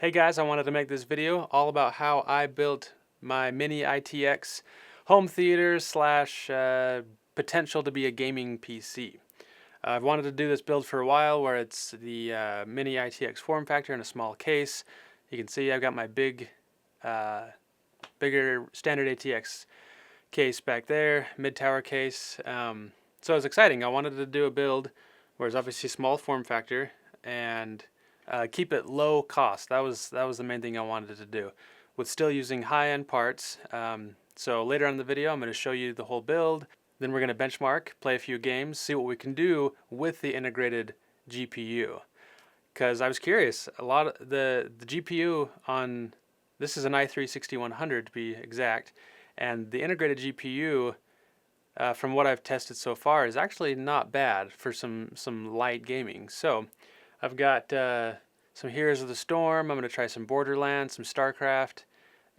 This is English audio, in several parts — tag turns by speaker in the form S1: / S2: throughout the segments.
S1: Hey guys, I wanted to make this video all about how I built my Mini ITX home theater slash potential to be a gaming PC. I've wanted to do this build for a while where it's the Mini ITX form factor in a small case. You can see I've got my bigger standard ATX case back there, mid-tower case. So it was exciting. I wanted to do a build where it's obviously small form factor and keep it low cost. That was the main thing I wanted to do, with still using high-end parts. So later on in the video, I'm going to show you the whole build. Then we're going to benchmark, play a few games, see what we can do with the integrated GPU. Because I was curious, a lot of the GPU on this is an i3-6100 to be exact, and the integrated GPU, from what I've tested so far, is actually not bad for some light gaming. So I've got some Heroes of the Storm. I'm going to try some Borderlands, some StarCraft,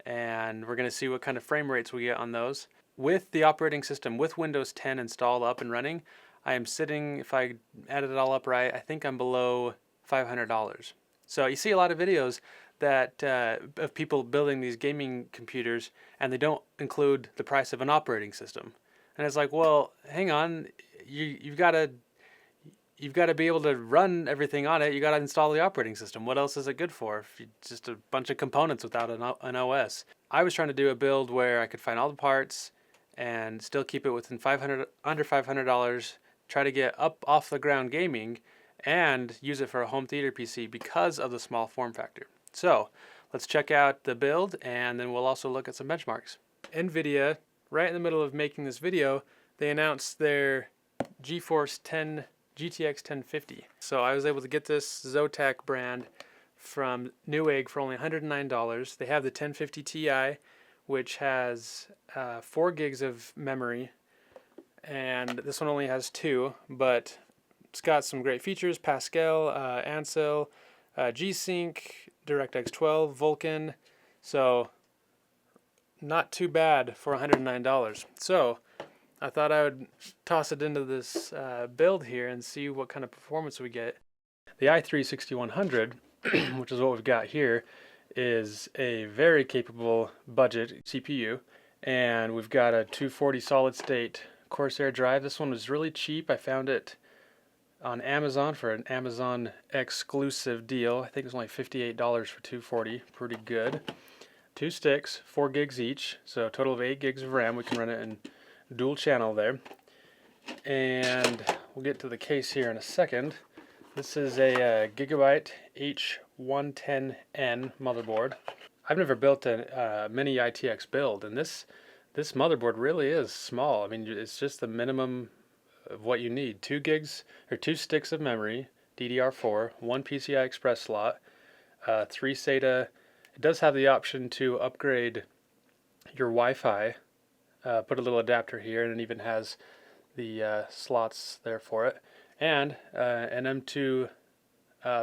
S1: and we're going to see what kind of frame rates we get on those. With the operating system, with Windows 10 installed up and running, I am sitting, if I added it all up right, I think I'm below $500. So you see a lot of videos that of people building these gaming computers, and they don't include the price of an operating system. And it's like, well, hang on, you've got to be able to run everything on it. You got to install the operating system. What else is it good for? If just a bunch of components without an OS. I was trying to do a build where I could find all the parts and still keep it within under $500. Try to get up off the ground gaming and use it for a home theater PC because of the small form factor. So let's check out the build, and then we'll also look at some benchmarks. Nvidia, right in the middle of making this video, they announced their GeForce GTX 1050. So I was able to get this Zotac brand from Newegg for only $109. They have the 1050 Ti, which has 4 gigs of memory, and this one only has 2, but it's got some great features: Pascal, Ansel, G-Sync, DirectX 12, Vulkan. So not too bad for $109. So I thought I would toss it into this build here and see what kind of performance we get. The i3-6100, which is what we've got here, is a very capable budget CPU, and we've got a 240 solid state Corsair drive. This one was really cheap. I found it on Amazon for an Amazon exclusive deal. I think it was only $58 for 240. Pretty good. 2 sticks, 4 gigs each, so a total of 8 gigs of RAM. We can run it in dual channel there. And we'll get to the case here in a second. This is a Gigabyte H110N motherboard. I've never built a Mini ITX build, and this motherboard really is small. I mean, it's just the minimum of what you need. 2 gigs or 2 sticks of memory, DDR4, 1 PCI Express slot, 3 SATA. It does have the option to upgrade your Wi-Fi. Put a little adapter here, and it even has the slots there for it, and an M2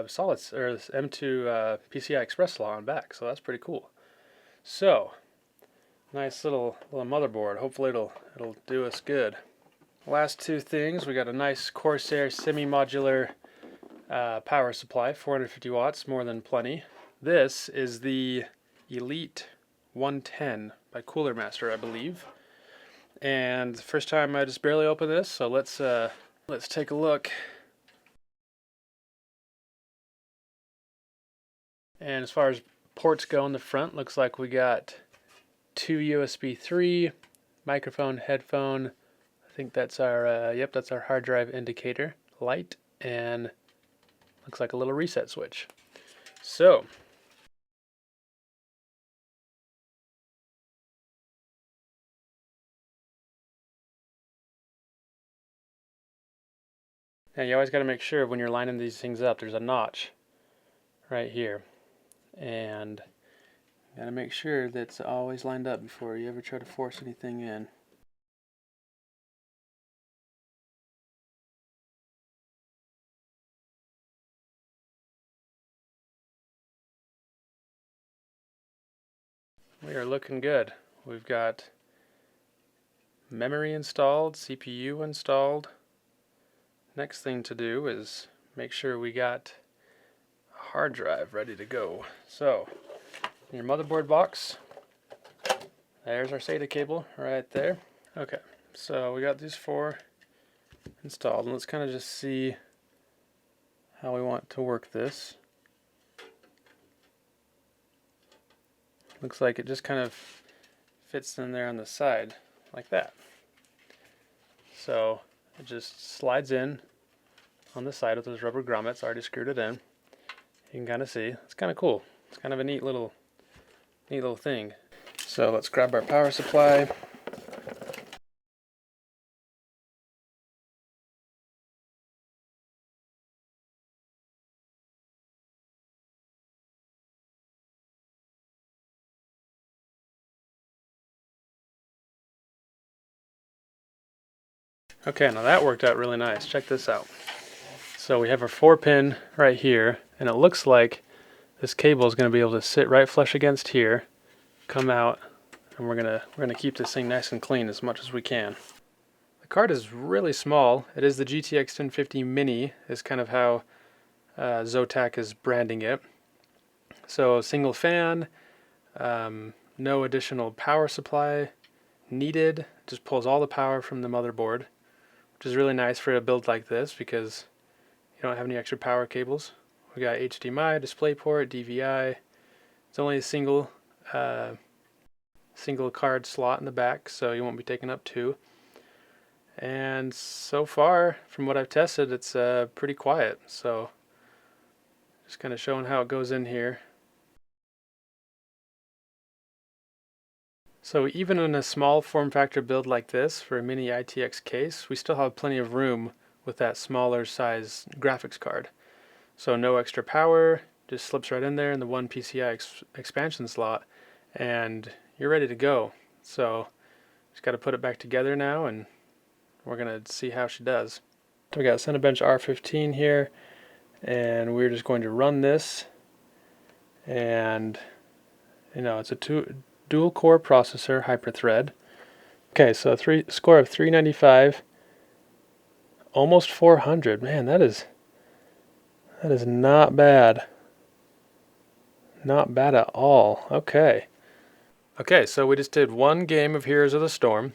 S1: solids or M2 PCI Express slot on back. So that's pretty cool. So nice little motherboard. Hopefully it'll do us good. Last 2 things, we got a nice Corsair semi-modular power supply, 450 watts, more than plenty. This is the Elite 110 by Cooler Master, I believe. And the first time I just barely opened this, so let's take a look. And as far as ports go in the front, looks like we got 2 USB 3, microphone, headphone. I think that's our that's our hard drive indicator light, and looks like a little reset switch. So now you always got to make sure when you're lining these things up, there's a notch right here, and you got to make sure that's always lined up before you ever try to force anything in. We are looking good. We've got memory installed, CPU installed. Next thing to do is make sure we got hard drive ready to go. So, in your motherboard box, there's our SATA cable right there. Okay, so we got these 4 installed, and let's kind of just see how we want to work this. Looks like it just kind of fits in there on the side, like that. So it just slides in on the side with those rubber grommets. Already screwed it in. You can kind of see. It's kind of cool. It's kind of a neat little thing. So let's grab our power supply. Okay, now that worked out really nice. Check this out. So we have our 4-pin right here, and it looks like this cable is going to be able to sit right flush against here, come out, and we're gonna keep this thing nice and clean as much as we can. The card is really small. It is the GTX 1050 Mini, is kind of how Zotac is branding it. So single fan, no additional power supply needed. Just pulls all the power from the motherboard, which is really nice for a build like this because you don't have any extra power cables. We got HDMI, DisplayPort, DVI. It's only a single card slot in the back, so you won't be taking up 2. And so far, from what I've tested, it's pretty quiet. So just kind of showing how it goes in here. So even in a small form factor build like this for a Mini ITX case, we still have plenty of room with that smaller size graphics card. So no extra power, just slips right in there in the one PCI expansion slot, and you're ready to go. So just got to put it back together now, and we're going to see how she does. So we got Cinebench R15 here, and we're just going to run this, and it's a dual core processor, hyper-thread. Okay, so score of 395, almost 400. Man, that is not bad. Not bad at all. Okay, so we just did one game of Heroes of the Storm.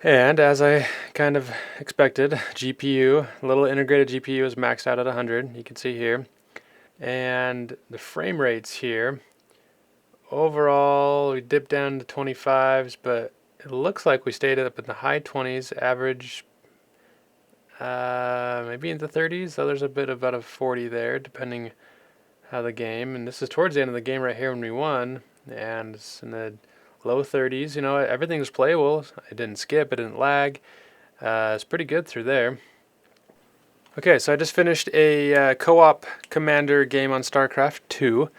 S1: And as I kind of expected, GPU, little integrated GPU is maxed out at 100. You can see here. And the frame rates here, overall we dipped down to 25s, but it looks like we stayed up in the high 20s, average maybe in the 30s. So there's a bit of about a 40 there, depending how the game. And this is towards the end of the game right here when we won, and it's in the low 30s. Everything was playable. It didn't skip, it didn't lag. It's pretty good through there. Okay, so I just finished a co-op commander game on StarCraft 2,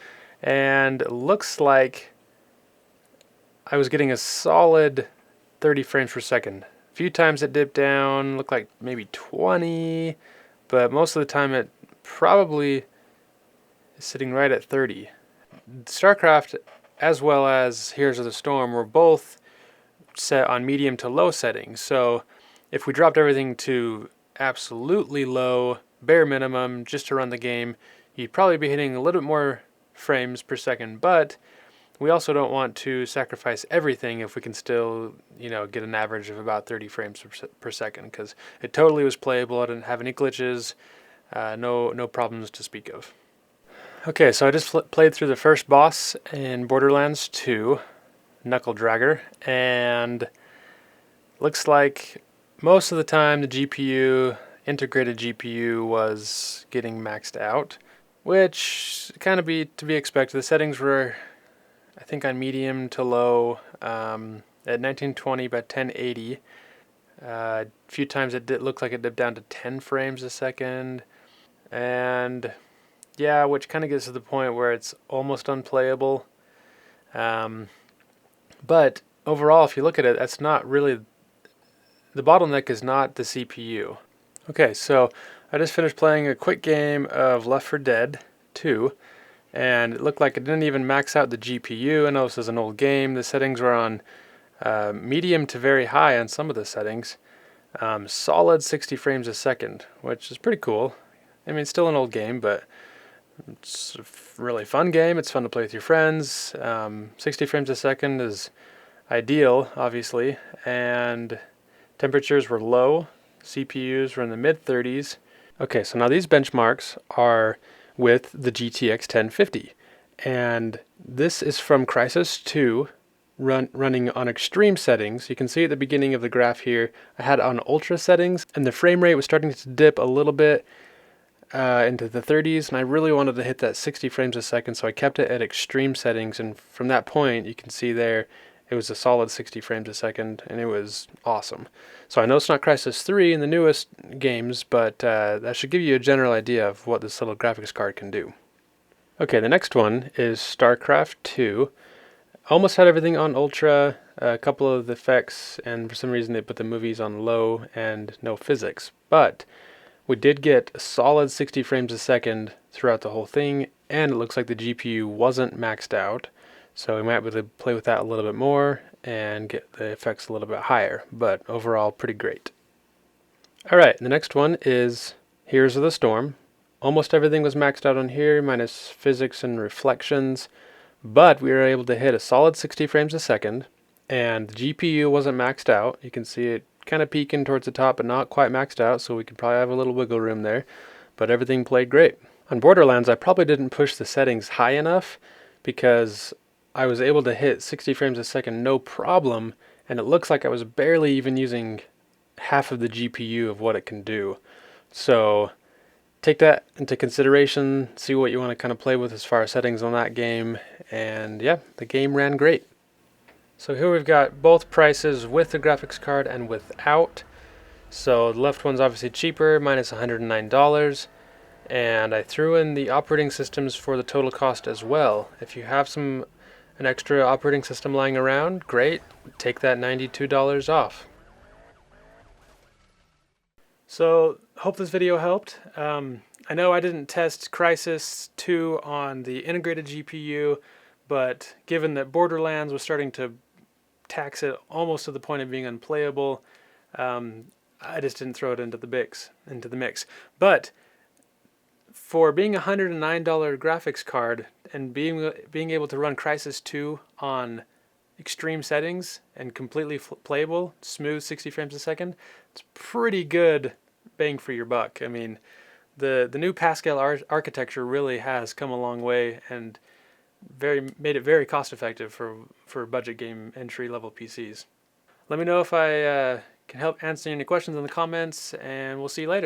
S1: and it looks like I was getting a solid 30 frames per second. A few times it dipped down, looked like maybe 20, but most of the time it probably is sitting right at 30. StarCraft, as well as Heroes of the Storm, were both set on medium to low settings. So if we dropped everything to absolutely low, bare minimum, just to run the game, you'd probably be hitting a little bit more frames per second. But we also don't want to sacrifice everything if we can still, get an average of about 30 frames per second, because it totally was playable. I didn't have any glitches, no problems to speak of. Okay, so I just played through the first boss in Borderlands 2, Knuckle Dragger, and looks like most of the time the GPU, integrated GPU, was getting maxed out, which kind of to be expected. The settings were, I think, on medium to low at 1920 by 1080. A few times it looked like it dipped down to 10 frames a second, and yeah, which kind of gets to the point where it's almost unplayable. But overall, if you look at it, that's not really, the bottleneck is not the CPU. Okay, so I just finished playing a quick game of Left 4 Dead 2, and it looked like it didn't even max out the GPU. I know this is an old game. The settings were on medium to very high on some of the settings. Solid 60 frames a second, which is pretty cool. I mean, it's still an old game, but It's a really fun game. It's fun to play with your friends. 60 frames a second is ideal, obviously, and temperatures were low. CPUs were in the mid 30s. Okay, so now these benchmarks are with the GTX 1050, and this is from Crysis 2 running on extreme settings. You can see at the beginning of the graph here, I had on ultra settings, and the frame rate was starting to dip a little bit into the 30s, and I really wanted to hit that 60 frames a second, so I kept it at extreme settings, and from that point, you can see there, it was a solid 60 frames a second, and it was awesome. So I know it's not Crysis 3 in the newest games, but that should give you a general idea of what this little graphics card can do. Okay, the next one is StarCraft 2. Almost had everything on ultra, a couple of the effects, and for some reason they put the movies on low and no physics. But we did get a solid 60 frames a second throughout the whole thing, and it looks like the GPU wasn't maxed out. So we might be able to play with that a little bit more and get the effects a little bit higher, but overall pretty great. Alright, the next one is Heroes of the Storm. Almost everything was maxed out on here, minus physics and reflections, but we were able to hit a solid 60 frames a second, and the GPU wasn't maxed out. You can see it kind of peeking towards the top, but not quite maxed out, so we could probably have a little wiggle room there, but everything played great. On Borderlands, I probably didn't push the settings high enough because I was able to hit 60 frames a second no problem, and it looks like I was barely even using half of the GPU of what it can do. So take that into consideration, see what you want to kind of play with as far as settings on that game, and yeah, the game ran great. So here we've got both prices with the graphics card and without. So the left one's obviously cheaper, minus $109. And I threw in the operating systems for the total cost as well. If you have an extra operating system lying around, great, take that $92 off. So hope this video helped. I know I didn't test Crysis 2 on the integrated GPU, but given that Borderlands was starting to tax it almost to the point of being unplayable, I just didn't throw it into the mix. But for being a $109 graphics card and being able to run Crysis 2 on extreme settings and completely playable, smooth 60 frames a second, it's pretty good bang for your buck. I mean, the new Pascal architecture really has come a long way and made it very cost effective for budget game entry level PCs. Let me know if I can help answer any questions in the comments, and we'll see you later.